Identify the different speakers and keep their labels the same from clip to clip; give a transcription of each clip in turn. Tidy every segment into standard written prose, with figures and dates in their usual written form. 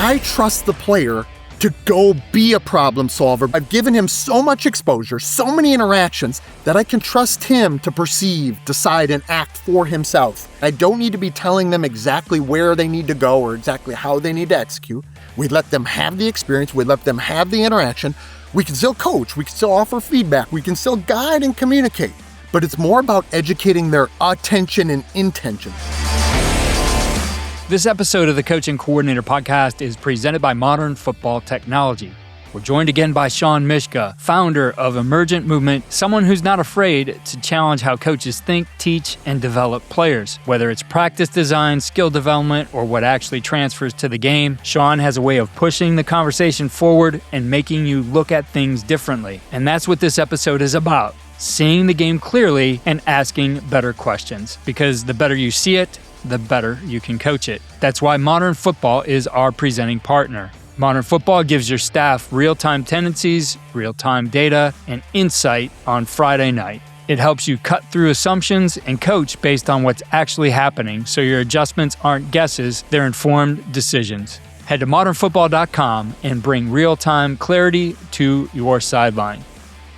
Speaker 1: I trust the player to go be a problem solver. I've given him so much exposure, so many interactions, that I can trust him to perceive, decide, and act for himself. I don't need to be telling them exactly where they need to go or exactly how they need to execute. We let them have the experience, we let them have the interaction. We can still coach, we can still offer feedback, we can still guide and communicate. But it's more about educating their attention and intention.
Speaker 2: This episode of the Coach and Coordinator podcast is presented by Modern Football Technology. We're joined again by Shawn Myszka, founder of Emergent Movement, someone who's not afraid to challenge how coaches think, teach, and develop players. Whether it's practice design, skill development, or what actually transfers to the game, Shawn has a way of pushing the conversation forward and making you look at things differently. And that's what this episode is about, seeing the game clearly and asking better questions. Because the better you see it, the better you can coach it. That's why Modern Football is our presenting partner. Modern Football gives your staff real-time tendencies, real-time data, and insight on Friday night. It helps you cut through assumptions and coach based on what's actually happening, so your adjustments aren't guesses, they're informed decisions. Head to modernfootball.com and bring real-time clarity to your sideline.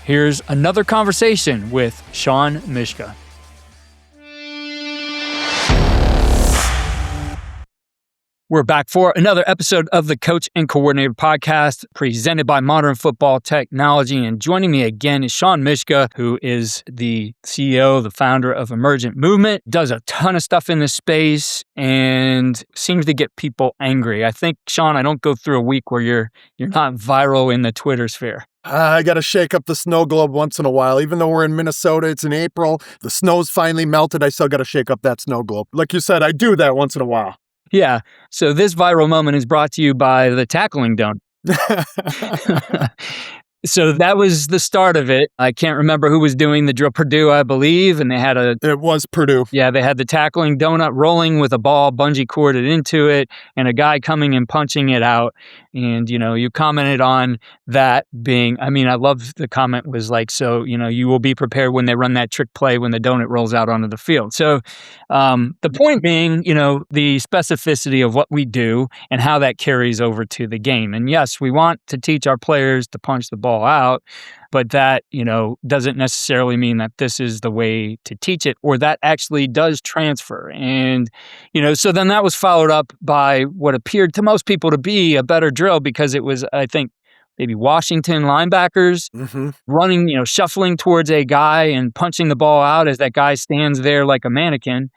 Speaker 2: Here's another conversation with Shawn Myszka. We're back for another episode of the Coach and Coordinator podcast presented by Modern Football Technology. And joining me again is Shawn Myszka, who is the CEO, the founder of Emergent Movement, does a ton of stuff in this space and seems to get people angry. I think, Shawn, I don't go through a week where you're not viral in the Twitter sphere.
Speaker 1: I got to shake up the snow globe once in a while. Even though we're in Minnesota, it's in April, the snow's finally melted, I still got to shake up that snow globe. Like you said, I do that once in a while.
Speaker 2: Yeah. So this viral moment is brought to you by the tackling donut. So that was the start of it. I can't remember who was doing the drill. Purdue, I believe, and they had
Speaker 1: It was Purdue.
Speaker 2: Yeah, they had the tackling donut rolling with a ball bungee corded into it and a guy coming and punching it out. And, you commented on that being, I love the comment was like, so, you will be prepared when they run that trick play when the donut rolls out onto the field. So the point being, the specificity of what we do and how that carries over to the game. And yes, we want to teach our players to punch the ball out, but that, doesn't necessarily mean that this is the way to teach it, or that actually does transfer. And, so then that was followed up by what appeared to most people to be a better drill because it was, I think, maybe Washington linebackers running, shuffling towards a guy and punching the ball out as that guy stands there like a mannequin.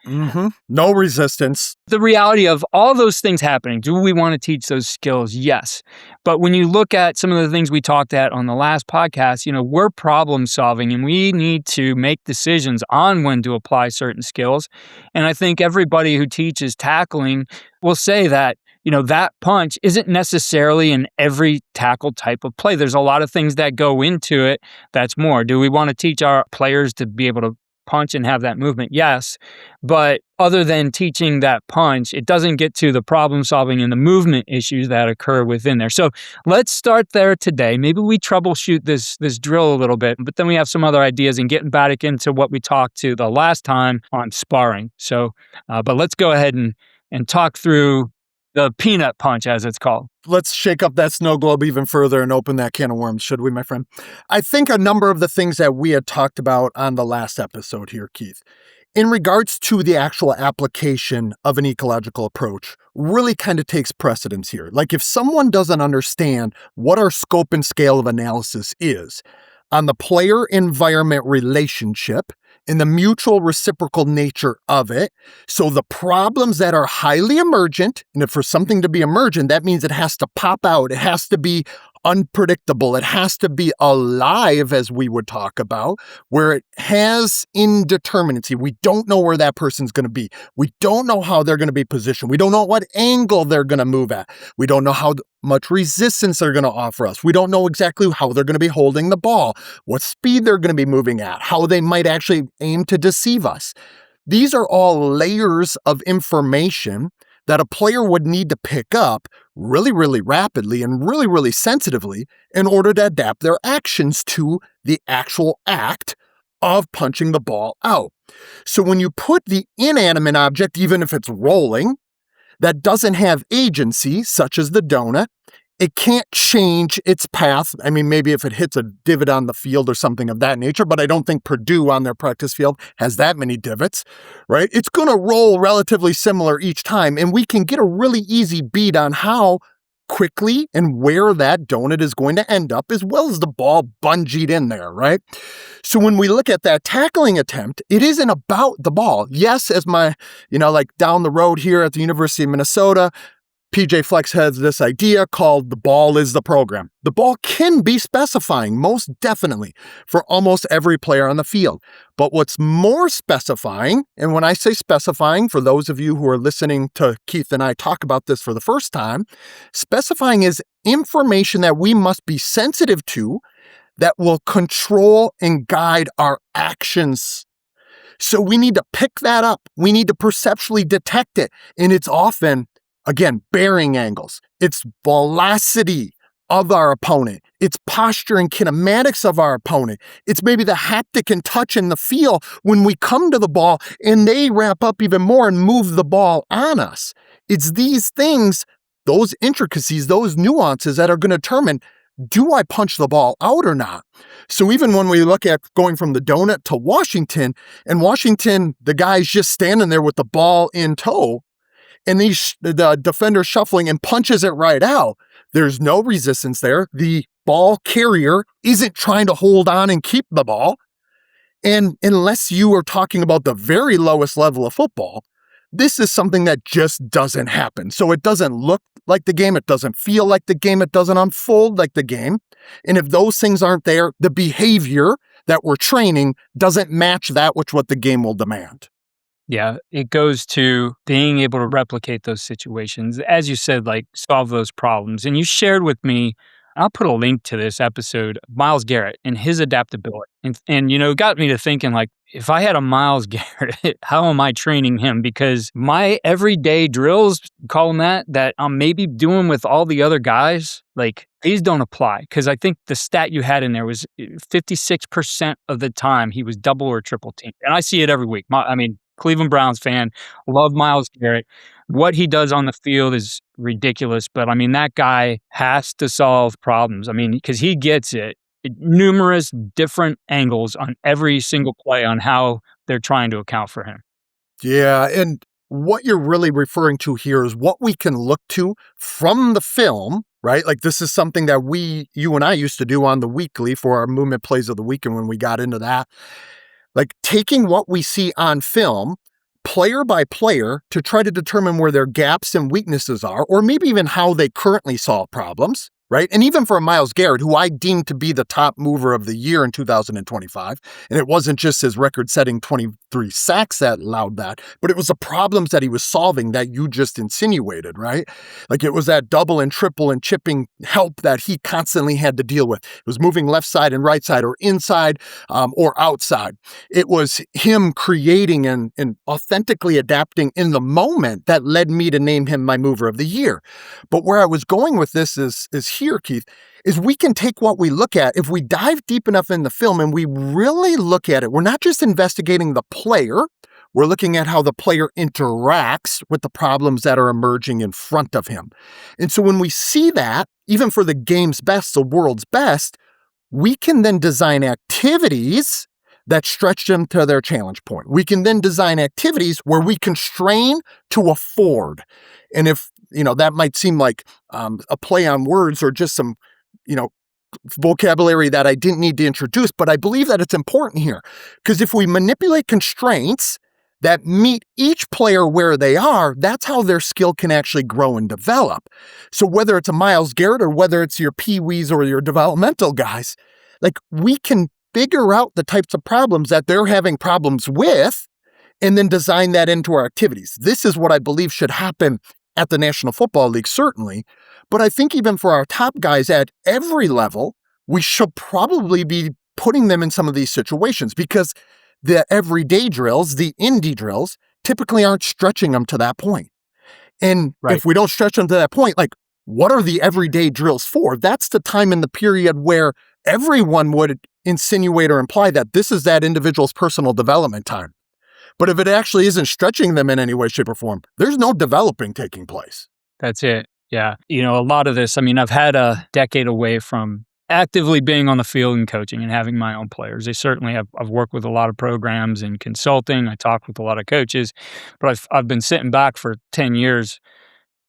Speaker 1: No resistance.
Speaker 2: The reality of all those things happening, do we want to teach those skills? Yes. But when you look at some of the things we talked at on the last podcast, we're problem solving and we need to make decisions on when to apply certain skills. And I think everybody who teaches tackling will say that that punch isn't necessarily in every tackle type of play. There's a lot of things that go into it. That's more. Do we want to teach our players to be able to punch and have that movement? Yes. But other than teaching that punch, it doesn't get to the problem solving and the movement issues that occur within there. So let's start there today. Maybe we troubleshoot this drill a little bit, but then we have some other ideas and getting back into what we talked to the last time on sparring. So, but let's go ahead and talk through the peanut punch, as it's called.
Speaker 1: Let's shake up that snow globe even further and open that can of worms, should we, my friend? I think a number of the things that we had talked about on the last episode here, Keith, in regards to the actual application of an ecological approach, really kind of takes precedence here. Like if someone doesn't understand what our scope and scale of analysis is on the player-environment relationship, in the mutual reciprocal nature of it. So the problems that are highly emergent, and for something to be emergent, that means it has to pop out. It has to be unpredictable. It has to be alive, as we would talk about, where it has indeterminacy. We don't know where that person's going to be. We don't know how they're going to be positioned. We don't know what angle they're going to move at. We don't know how much resistance they're going to offer us. We don't know exactly how they're going to be holding the ball, what speed they're going to be moving at, how they might actually aim to deceive us. These are all layers of information that a player would need to pick up really, really rapidly and really, really sensitively in order to adapt their actions to the actual act of punching the ball out. So when you put the inanimate object, even if it's rolling, that doesn't have agency, such as the donut. It can't change its path. I mean, maybe if it hits a divot on the field or something of that nature, but I don't think Purdue on their practice field has that many divots, right? It's going to roll relatively similar each time, and we can get a really easy beat on how quickly and where that donut is going to end up, as well as the ball bungeed in there, right? So when we look at that tackling attempt, it isn't about the ball. Yes, as like down the road here at the University of Minnesota, PJ Flex has this idea called the ball is the program. The ball can be specifying, most definitely, for almost every player on the field. But what's more specifying, and when I say specifying, for those of you who are listening to Keith and I talk about this for the first time, specifying is information that we must be sensitive to that will control and guide our actions. So we need to pick that up. We need to perceptually detect it. And it's often, again, bearing angles. It's velocity of our opponent. It's posture and kinematics of our opponent. It's maybe the haptic and touch and the feel when we come to the ball and they wrap up even more and move the ball on us. It's these things, those intricacies, those nuances that are going to determine, do I punch the ball out or not? So even when we look at going from the donut to Washington, and Washington, the guy's just standing there with the ball in tow, and the defender shuffling and punches it right out. There's no resistance there. The ball carrier isn't trying to hold on and keep the ball. And unless you are talking about the very lowest level of football, this is something that just doesn't happen. So it doesn't look like the game. It doesn't feel like the game. It doesn't unfold like the game. And if those things aren't there, the behavior that we're training doesn't match that which what the game will demand.
Speaker 2: Yeah, it goes to being able to replicate those situations. As you said, like solve those problems. And you shared with me, I'll put a link to this episode, Myles Garrett and his adaptability. And it got me to thinking, like, if I had a Myles Garrett, how am I training him? Because my everyday drills, call them that I'm maybe doing with all the other guys, like these don't apply. Because I think the stat you had in there was 56% of the time he was double or triple teamed. And I see it every week. Cleveland Browns fan, love Myles Garrett. What he does on the field is ridiculous, but that guy has to solve problems. Because he gets it. Numerous different angles on every single play on how they're trying to account for him.
Speaker 1: Yeah, and what you're really referring to here is what we can look to from the film, right? Like this is something that you and I used to do on the weekly for our movement plays of the week, and when we got into that. Like taking what we see on film, player by player, to try to determine where their gaps and weaknesses are, or maybe even how they currently solve problems, right? And even for Myles Garrett, who I deemed to be the top mover of the year in 2025, and it wasn't just his record-setting 23 sacks that allowed that, but it was the problems that he was solving that you just insinuated, right? Like it was that double and triple and chipping help that he constantly had to deal with. It was moving left side and right side, or inside or outside. It was him creating and authentically adapting in the moment that led me to name him my mover of the year. But where I was going with this is here, Keith, is we can take what we look at. If we dive deep enough in the film and we really look at it, we're not just investigating the player, we're looking at how the player interacts with the problems that are emerging in front of him. And so when we see that, even for the game's best, the world's best, we can then design activities that stretch them to their challenge point. We can then design activities where we constrain to afford. And if, that might seem like a play on words or just some, vocabulary that I didn't need to introduce, but I believe that it's important here. Because if we manipulate constraints that meet each player where they are, that's how their skill can actually grow and develop. So whether it's a Myles Garrett or whether it's your peewees or your developmental guys, like we can figure out the types of problems that they're having problems with and then design that into our activities. This is what I believe should happen at the National Football League, certainly. But I think even for our top guys at every level, we should probably be putting them in some of these situations because the everyday drills, the indie drills, typically aren't stretching them to that point. And if we don't stretch them to that point, like what are the everyday drills for? That's the time in the period where everyone would insinuate or imply that this is that individual's personal development time. But if it actually isn't stretching them in any way, shape, or form, there's no developing taking place.
Speaker 2: That's it. Yeah. A lot of this, I've had a decade away from actively being on the field and coaching and having my own players. They certainly have, I've worked with a lot of programs and consulting. I talked with a lot of coaches, but I've been sitting back for 10 years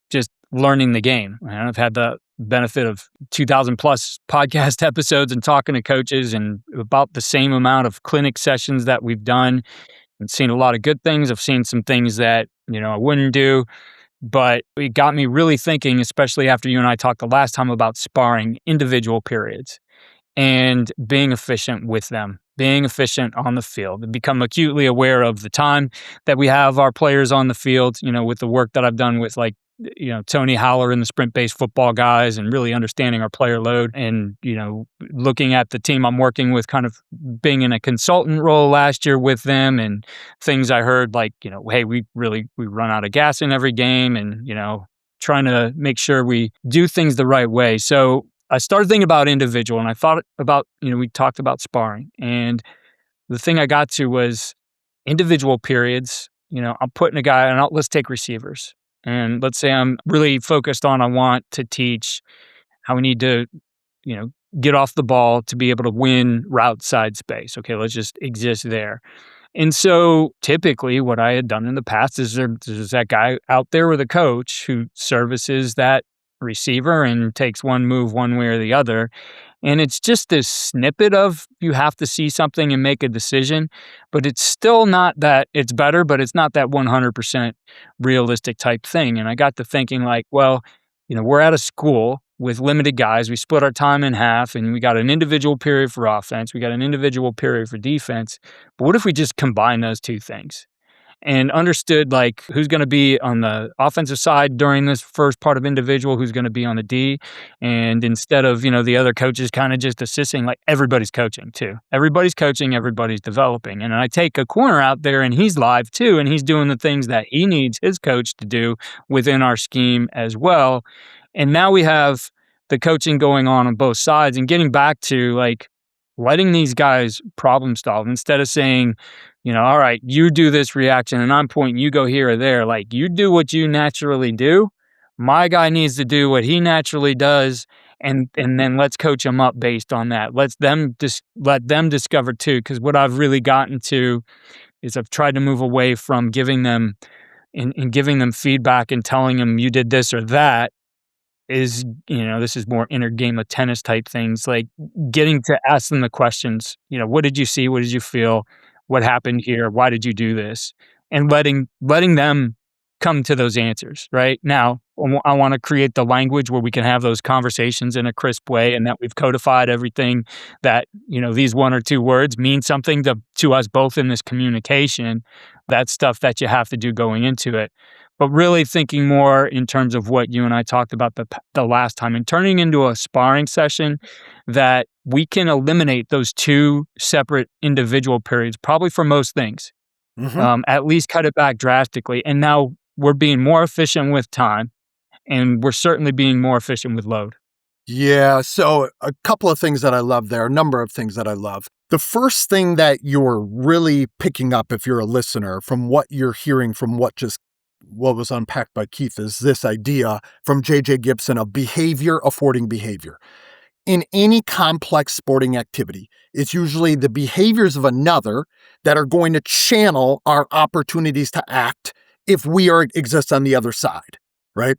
Speaker 2: just learning the game. And I've had the benefit of 2,000 plus podcast episodes and talking to coaches and about the same amount of clinic sessions that we've done and seen a lot of good things. I've seen some things that, I wouldn't do. But it got me really thinking, especially after you and I talked the last time about sparring individual periods and being efficient with them, being efficient on the field, and become acutely aware of the time that we have our players on the field, with the work that I've done with Tony Howler and the sprint-based football guys and really understanding our player load and, looking at the team I'm working with, kind of being in a consultant role last year with them and things I heard like, hey, we run out of gas in every game and, trying to make sure we do things the right way. So I started thinking about individual and I thought about, we talked about sparring, and the thing I got to was individual periods. I'm putting a guy, and let's take receivers. And let's say I'm really focused on, I want to teach how we need to, get off the ball to be able to win route side space. Okay, let's just exist there. And so typically what I had done in the past is there's that guy out there with a coach who services that receiver and takes one move one way or the other. And it's just this snippet of you have to see something and make a decision, but it's still not that it's better, but it's not that 100% realistic type thing. And I got to thinking like, well, we're at a school with limited guys. We split our time in half and we got an individual period for offense. We got an individual period for defense. But what if we just combine those two things? And understood like who's going to be on the offensive side during this first part of individual, who's going to be on the D. And instead of, the other coaches kind of just assisting, like everybody's coaching too. Everybody's coaching, everybody's developing. And I take a corner out there and he's live too. And he's doing the things that he needs his coach to do within our scheme as well. And now we have the coaching going on both sides and getting back to like letting these guys problem solve instead of saying, all right, you do this reaction and I'm pointing, you go here or there. Like you do what you naturally do. My guy needs to do what he naturally does. And then let's coach them up based on that. Let them discover too. Because what I've really gotten to is I've tried to move away from giving them and giving them feedback and telling them you did this or that. Is, this is more inner game of tennis type things, like getting to ask them the questions, what did you see? What did you feel? What happened here? Why did you do this? And letting them come to those answers. Right now, I want to create the language where we can have those conversations in a crisp way, and that we've codified everything that, these one or two words mean something to us both in this communication. That's stuff that you have to do going into it. But really thinking more in terms of what you and I talked about the last time and turning into a sparring session that we can eliminate those two separate individual periods, probably for most things, at least cut it back drastically. And now we're being more efficient with time and we're certainly being more efficient with load.
Speaker 1: Yeah, so a couple of things that I love there, a number of things that I love. The first thing that you're really picking up if you're a listener from what you're hearing from what was unpacked by Keith is this idea from J.J. Gibson of behavior affording behavior. In any complex sporting activity, it's usually the behaviors of another that are going to channel our opportunities to act if we exist on the other side, right?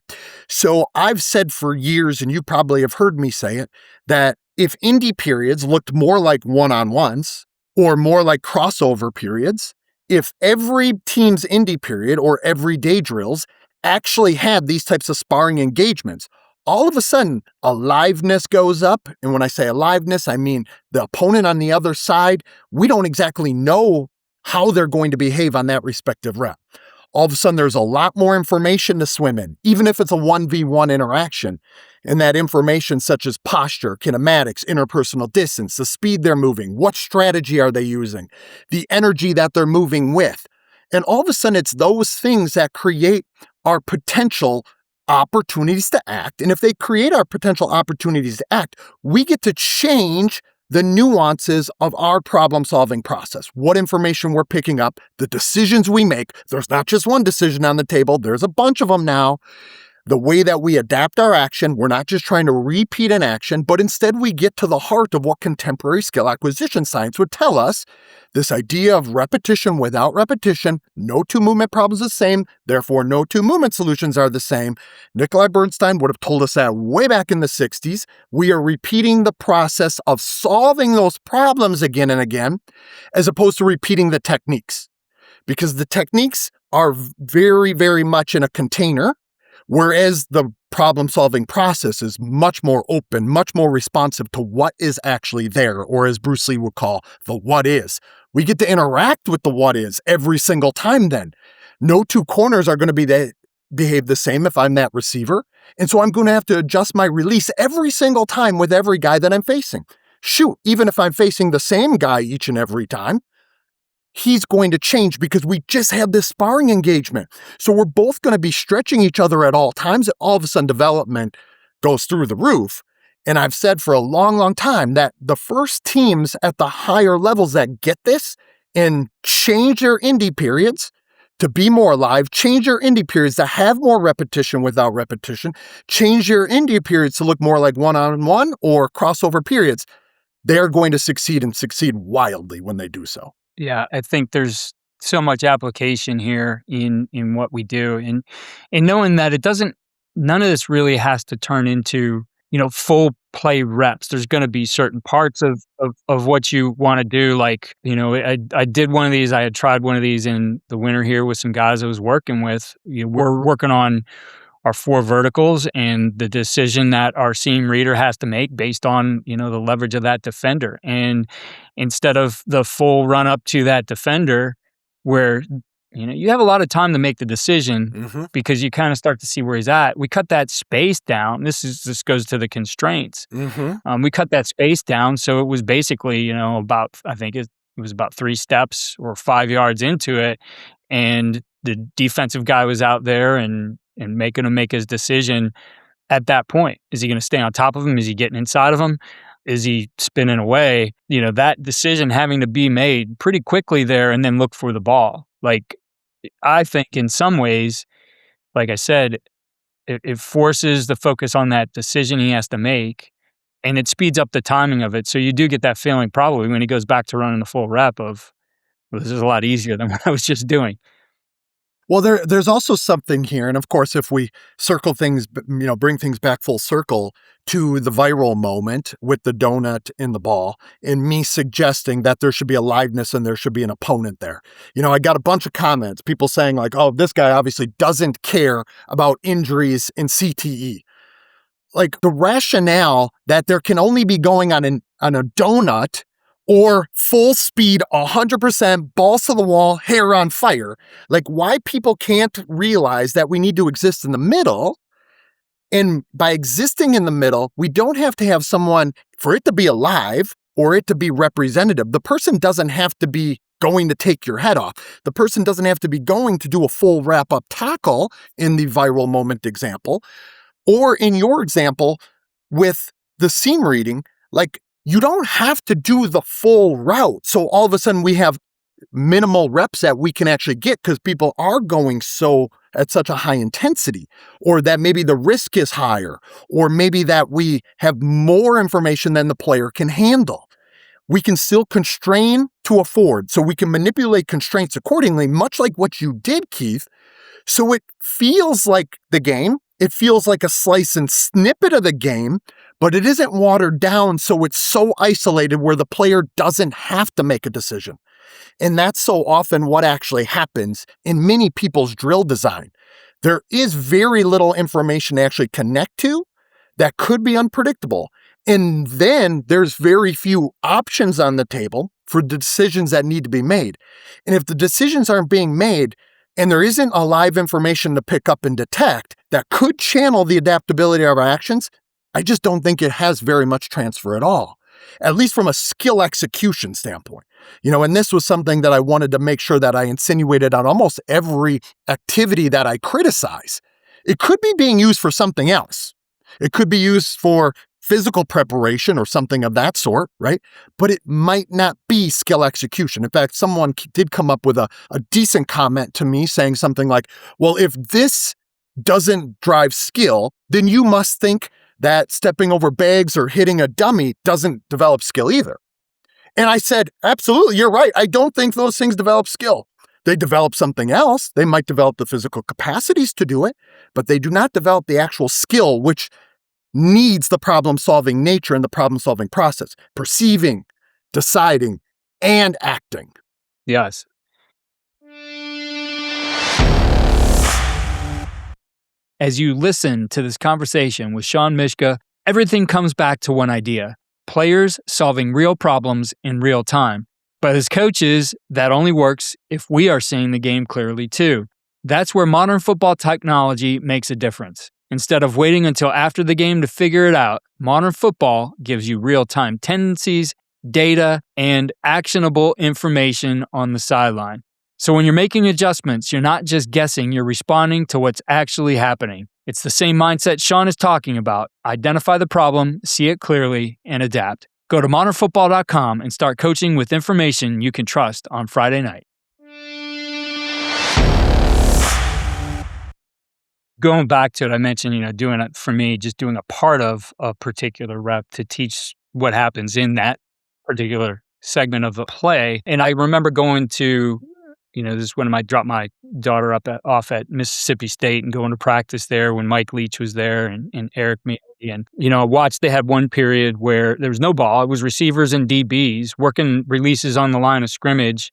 Speaker 1: So I've said for years, and you probably have heard me say it, that if indie periods looked more like one-on-ones or more like crossover periods, if every team's indie period or everyday drills actually had these types of sparring engagements, all of a sudden aliveness goes up. And when I say aliveness, I mean the opponent on the other side, we don't exactly know how they're going to behave on that respective rep. All of a sudden, there's a lot more information to swim in, even if it's a 1v1 interaction. And that information such as posture, kinematics, interpersonal distance, the speed they're moving, what strategy are they using, the energy that they're moving with. And all of a sudden, it's those things that create our potential opportunities to act. And if they create our potential opportunities to act, we get to change the nuances of our problem-solving process, what information we're picking up, the decisions we make. There's not just one decision on the table, there's a bunch of them now. The way that we adapt our action, we're not just trying to repeat an action, but instead we get to the heart of what contemporary skill acquisition science would tell us. This idea of repetition without repetition, no two movement problems are the same, therefore no two movement solutions are the same. Nikolai Bernstein would have told us that way back in the 60s. We are repeating the process of solving those problems again and again, as opposed to repeating the techniques. Because the techniques are very, very much in a container, whereas the problem-solving process is much more open, much more responsive to what is actually there, or as Bruce Lee would call, the what is. We get to interact with the what is every single time then. No two corners are going to behave the same if I'm that receiver, and so I'm going to have to adjust my release every single time with every guy that I'm facing. Shoot, even if I'm facing the same guy each and every time, he's going to change because we just had this sparring engagement. So we're both going to be stretching each other at all times. All of a sudden, development goes through the roof. And I've said for a long, long time that the first teams at the higher levels that get this and change their indie periods to be more alive, change your indie periods to have more repetition without repetition, change your indie periods to look more like one-on-one or crossover periods, they're going to succeed and succeed wildly when they do so.
Speaker 2: Yeah, I think there's so much application here in what we do, and knowing that none of this really has to turn into full play reps. There's going to be certain parts of what you want to do. Like I did one of these. I had tried one of these in the winter here with some guys I was working with. We're working on our 4 verticals and the decision that our seam reader has to make based on, the leverage of that defender. And instead of the full run up to that defender where, you have a lot of time to make the decision because you kind of start to see where he's at. We cut that space down. This goes to the constraints. We cut that space down. So it was basically, I think it was about 3 steps or 5 yards into it. And the defensive guy was out there and making him make his decision at that point. Is he going to stay on top of him? Is he getting inside of him? Is he spinning away? That decision having to be made pretty quickly there and then look for the ball. Like, I think in some ways, like I said, it forces the focus on that decision he has to make and it speeds up the timing of it. So you do get that feeling probably when he goes back to running the full rep of, well, this is a lot easier than what I was just doing.
Speaker 1: Well, there's also something here, and of course, if we circle things, bring things back full circle to the viral moment with the donut in the ball, and me suggesting that there should be aliveness and there should be an opponent there. I got a bunch of comments, people saying like, oh, this guy obviously doesn't care about injuries in CTE. Like the rationale that there can only be going on a donut or full speed, 100%, balls to the wall, hair on fire. Like why people can't realize that we need to exist in the middle. And by existing in the middle, we don't have to have someone for it to be alive or it to be representative. The person doesn't have to be going to take your head off. The person doesn't have to be going to do a full wrap-up tackle in the viral moment example. Or in your example with the seam reading, like you don't have to do the full route. So all of a sudden we have minimal reps that we can actually get because people are going at such a high intensity, or that maybe the risk is higher, or maybe that we have more information than the player can handle. We can still constrain to afford. So we can manipulate constraints accordingly, much like what you did, Keith. So it feels like the game. It feels like a slice and snippet of the game, but it isn't watered down so it's so isolated where the player doesn't have to make a decision. And that's so often what actually happens in many people's drill design. There is very little information to actually connect to that could be unpredictable. And then there's very few options on the table for the decisions that need to be made. And if the decisions aren't being made, and there isn't a live information to pick up and detect that could channel the adaptability of our actions, I just don't think it has very much transfer at all, at least from a skill execution standpoint. And this was something that I wanted to make sure that I insinuated on almost every activity that I criticize. It could be being used for something else. It could be used for physical preparation or something of that sort, right? But it might not be skill execution. In fact, someone did come up with a decent comment to me saying something like, well, if this doesn't drive skill, then you must think that stepping over bags or hitting a dummy doesn't develop skill either. And I said, absolutely, you're right. I don't think those things develop skill. They develop something else. They might develop the physical capacities to do it, but they do not develop the actual skill, which needs the problem-solving nature and the problem-solving process, perceiving, deciding, and acting.
Speaker 2: Yes. As you listen to this conversation with Shawn Myszka, everything comes back to one idea: players solving real problems in real time. But as coaches, that only works if we are seeing the game clearly too. That's where modern football technology makes a difference. Instead of waiting until after the game to figure it out, modern football gives you real-time tendencies, data, and actionable information on the sideline. So when you're making adjustments, you're not just guessing, you're responding to what's actually happening. It's the same mindset Shawn is talking about. Identify the problem, see it clearly, and adapt. Go to modernfootball.com and start coaching with information you can trust on Friday night. Going back to it, I mentioned, doing it for me, just doing a part of a particular rep to teach what happens in that particular segment of the play. And I remember going to, this is when I dropped my daughter off at Mississippi State and going to practice there when Mike Leach was there and Eric Mealy. And, I watched, they had one period where there was no ball. It was receivers and DBs working releases on the line of scrimmage.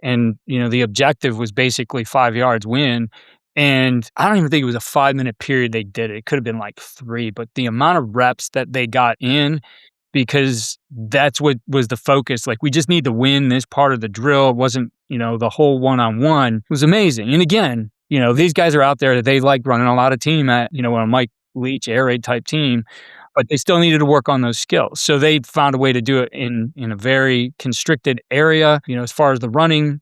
Speaker 2: And, the objective was basically 5 yards win. And I don't even think it was a 5-minute period they did it. It could have been like 3, but the amount of reps that they got in, because that's what was the focus. Like, we just need to win this part of the drill. It wasn't, the whole one-on-one. It was amazing. And again, these guys are out there, they like running a lot of team at, a Mike Leach air raid type team, but they still needed to work on those skills. So they found a way to do it in a very constricted area, as far as the running.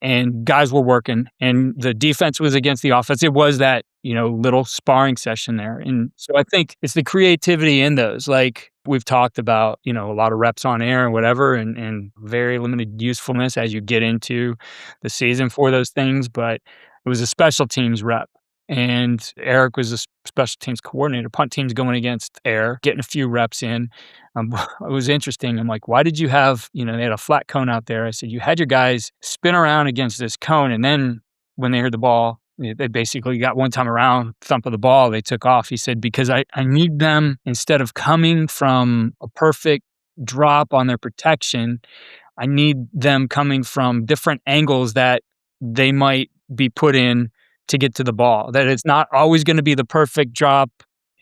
Speaker 2: And guys were working, and the defense was against the offense. It was that, little sparring session there. And so I think it's the creativity in those. Like we've talked about, a lot of reps on air and whatever, and very limited usefulness as you get into the season for those things. But it was a special teams rep. And Eric was a special teams coordinator, punt teams going against air, getting a few reps in. It was interesting. I'm like, why did you have, they had a flat cone out there. I said, you had your guys spin around against this cone. And then when they heard the ball, they basically got one time around, thump of the ball, they took off. He said, because I need them, instead of coming from a perfect drop on their protection, I need them coming from different angles that they might be put in to get to the ball, that it's not always going to be the perfect drop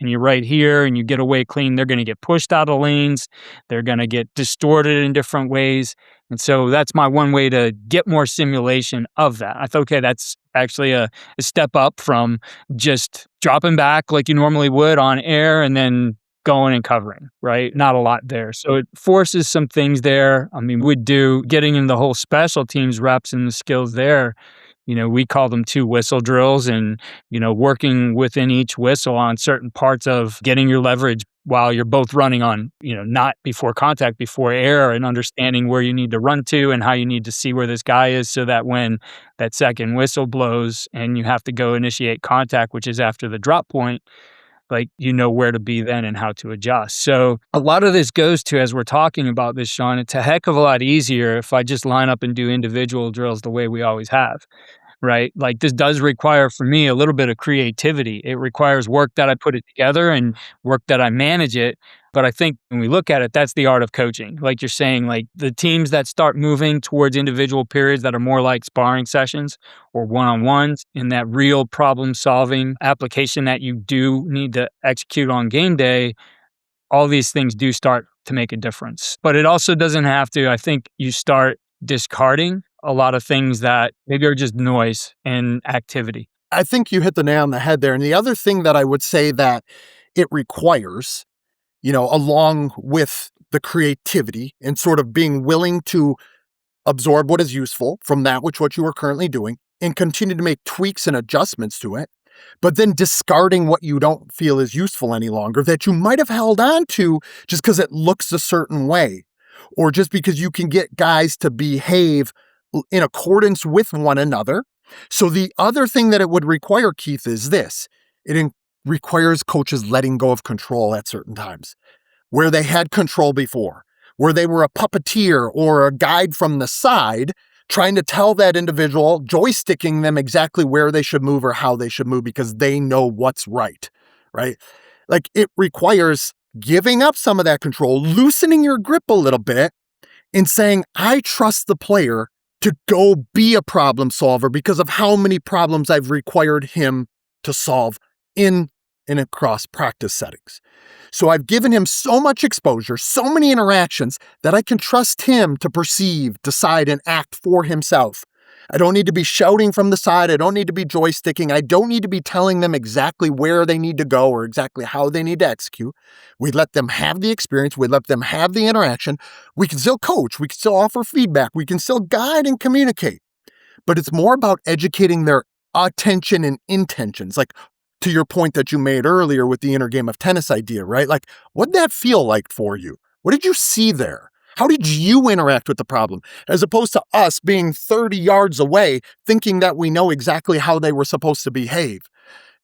Speaker 2: and you're right here and you get away clean. They're going to get pushed out of lanes. They're going to get distorted in different ways. And so that's my one way to get more simulation of that. I thought, okay, that's actually a step up from just dropping back like you normally would on air and then going and covering, right? Not a lot there. So it forces some things there. I mean, getting in the whole special teams reps and the skills there. We call them 2 whistle drills, and, working within each whistle on certain parts of getting your leverage while you're both running on, not before contact, before air, and understanding where you need to run to and how you need to see where this guy is so that when that second whistle blows and you have to go initiate contact, which is after the drop point, like, where to be then and how to adjust. So a lot of this goes to, as we're talking about this, Shawn, it's a heck of a lot easier if I just line up and do individual drills the way we always have. Right? Like, this does require for me a little bit of creativity. It requires work that I put it together and work that I manage it. But I think when we look at it, that's the art of coaching. Like you're saying, like the teams that start moving towards individual periods that are more like sparring sessions or one-on-ones in that real problem solving application that you do need to execute on game day, all these things do start to make a difference. But it also doesn't have to. I think you start discarding a lot of things that maybe are just noise and activity.
Speaker 1: I think you hit the nail on the head there. And the other thing that I would say that it requires, along with the creativity and sort of being willing to absorb what is useful from that what you are currently doing and continue to make tweaks and adjustments to it, but then discarding what you don't feel is useful any longer that you might have held on to just because it looks a certain way, or just because you can get guys to behave in accordance with one another. So the other thing that it would require, Keith, is this. Requires coaches letting go of control at certain times where they had control before, where they were a puppeteer or a guide from the side, trying to tell that individual, joysticking them exactly where they should move or how they should move because they know what's right, right? Like it requires giving up some of that control, loosening your grip a little bit, and saying, I trust the player to go be a problem solver because of how many problems I've required him to solve in and across practice settings. So I've given him so much exposure, so many interactions that I can trust him to perceive, decide, and act for himself. I don't need to be shouting from the side. I don't need to be joysticking. I don't need to be telling them exactly where they need to go or exactly how they need to execute. We let them have the experience. We let them have the interaction. We can still coach. We can still offer feedback. We can still guide and communicate. But it's more about educating their attention and intentions. Like, to your point that you made earlier with the inner game of tennis idea, right? Like, what'd that feel like for you? What did you see there? How did you interact with the problem? As opposed to us being 30 yards away, thinking that we know exactly how they were supposed to behave.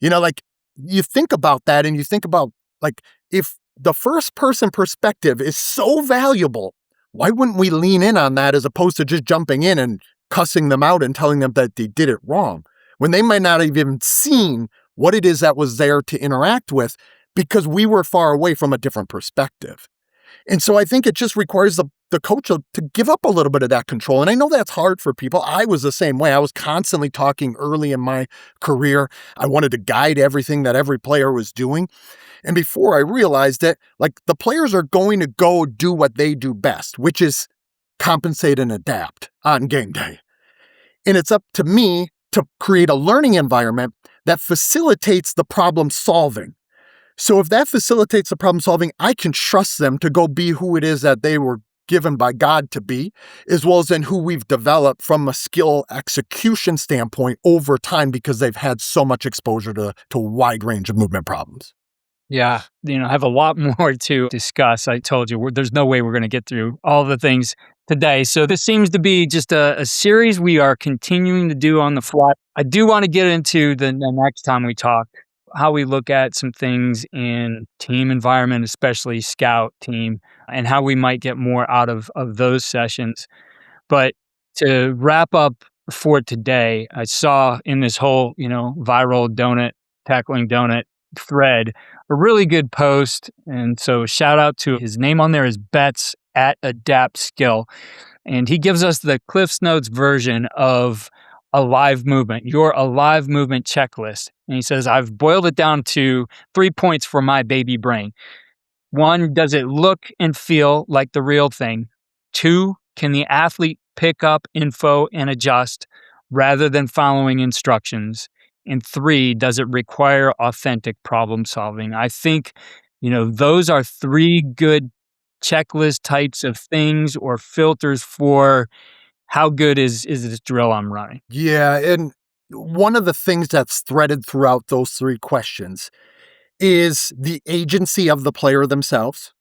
Speaker 1: Like you think about that and you think about like, if the first person perspective is so valuable, why wouldn't we lean in on that as opposed to just jumping in and cussing them out and telling them that they did it wrong when they might not have even seen what it is that was there to interact with because we were far away from a different perspective. And so I think it just requires the coach to give up a little bit of that control. And I know that's hard for people. I was the same way. I was constantly talking early in my career. I wanted to guide everything that every player was doing. And before I realized it, like the players are going to go do what they do best, which is compensate and adapt on game day. And it's up to me to create a learning environment that facilitates the problem solving. So if that facilitates the problem solving, I can trust them to go be who it is that they were given by God to be, as well as in who we've developed from a skill execution standpoint over time because they've had so much exposure to a wide range of movement problems.
Speaker 2: Yeah, I have a lot more to discuss. I told you, there's no way we're going to get through all the things today. So this seems to be just a series we are continuing to do on the fly. I do want to get into the next time we talk, how we look at some things in team environment, especially scout team, and how we might get more out of those sessions. But to wrap up for today, I saw in this whole, viral tackling donut thread, a really good post. And so shout out to his name on there is Betts at Adapt Skill. And he gives us the Cliff's Notes version of alive movement, your alive movement checklist. And he says, I've boiled it down to 3 points for my baby brain. 1, does it look and feel like the real thing? 2, can the athlete pick up info and adjust rather than following instructions? And 3, does it require authentic problem solving? I think, those are 3 good checklist types of things or filters for how good is this drill I'm running.
Speaker 1: Yeah, and one of the things that's threaded throughout those 3 questions is the agency of the player themselves,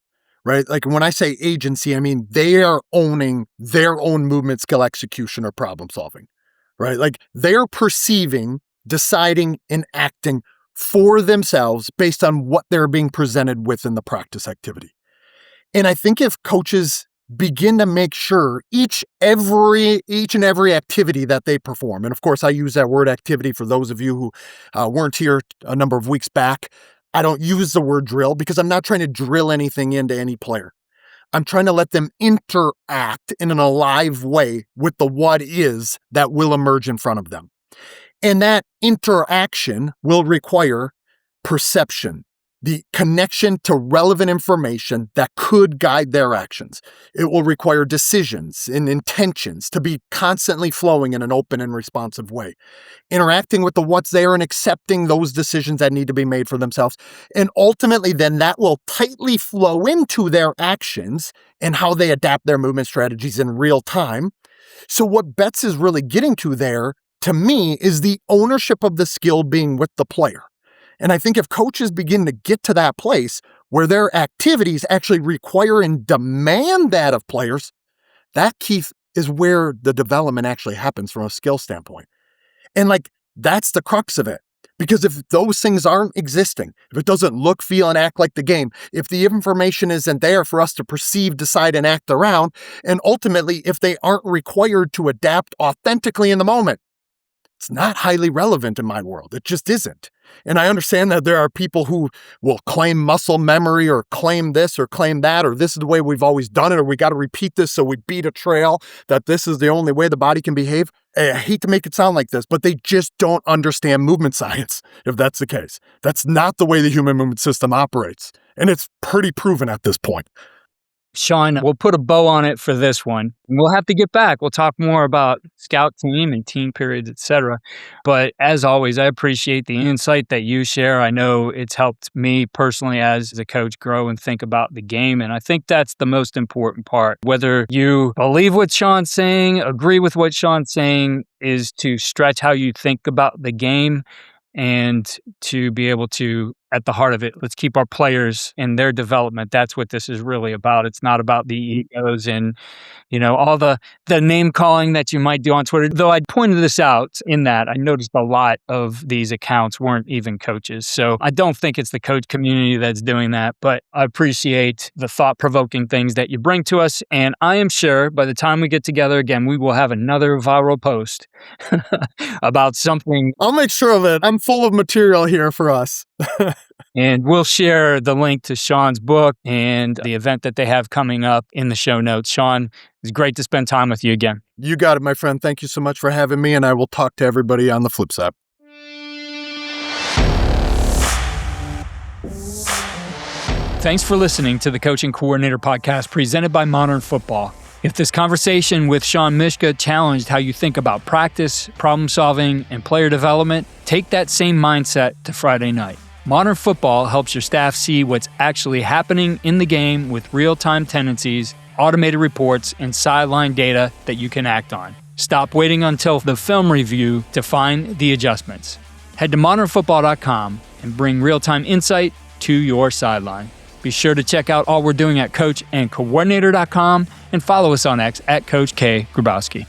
Speaker 1: right? Like when I say agency, I mean they are owning their own movement, skill, execution, or problem solving, right? Like they're perceiving, deciding, and acting for themselves based on what they're being presented with in the practice activity. And I think if coaches begin to make sure each and every activity that they perform, and of course I use that word activity for those of you who weren't here a number of weeks back, I don't use the word drill because I'm not trying to drill anything into any player. I'm trying to let them interact in an alive way with the what is that will emerge in front of them. And that interaction will require perception, the connection to relevant information that could guide their actions. It will require decisions and intentions to be constantly flowing in an open and responsive way, interacting with the what's there and accepting those decisions that need to be made for themselves. And ultimately, then that will tightly flow into their actions and how they adapt their movement strategies in real time. So what Betts is really getting to there, to me, is the ownership of the skill being with the player. And I think if coaches begin to get to that place where their activities actually require and demand that of players, that, Keith, is where the development actually happens from a skill standpoint. And that's the crux of it. Because if those things aren't existing, if it doesn't look, feel, and act like the game, if the information isn't there for us to perceive, decide, and act around, and ultimately, if they aren't required to adapt authentically in the moment, it's not highly relevant in my world. It just isn't. And I understand that there are people who will claim muscle memory or claim this or claim that, or this is the way we've always done it, or we got to repeat this so we beat a trail, that this is the only way the body can behave. I hate to make it sound like this, but they just don't understand movement science, if that's the case. That's not the way the human movement system operates. And it's pretty proven at this point.
Speaker 2: Shawn, we'll put a bow on it for this one. We'll have to get back. We'll talk more about scout team and team periods, etc. But as always, I appreciate the insight that you share. I know it's helped me personally as a coach grow and think about the game. And I think that's the most important part. Whether you believe what Shawn's saying, agree with what Shawn's saying, is to stretch how you think about the game and to be able to, at the heart of it, let's keep our players in their development. That's what this is really about. It's not about the egos and, all the name calling that you might do on Twitter. Though I pointed this out in that I noticed a lot of these accounts weren't even coaches. So I don't think it's the coach community that's doing that, but I appreciate the thought-provoking things that you bring to us. And I am sure by the time we get together again, we will have another viral post about something.
Speaker 1: I'll make sure of it. I'm full of material here for us.
Speaker 2: And we'll share the link to Shawn's book and the event that they have coming up in the show notes. Shawn, it's great to spend time with you again.
Speaker 1: You got it, my friend. Thank you so much for having me, and I will talk to everybody on the flip side.
Speaker 2: Thanks for listening to the Coaching Coordinator Podcast presented by Modern Football. If this conversation with Shawn Myszka challenged how you think about practice, problem solving, and player development, take that same mindset to Friday night. Modern Football helps your staff see what's actually happening in the game with real-time tendencies, automated reports, and sideline data that you can act on. Stop waiting until the film review to find the adjustments. Head to modernfootball.com and bring real-time insight to your sideline. Be sure to check out all we're doing at coachandcoordinator.com and follow us on X at Coach K. Grabowski.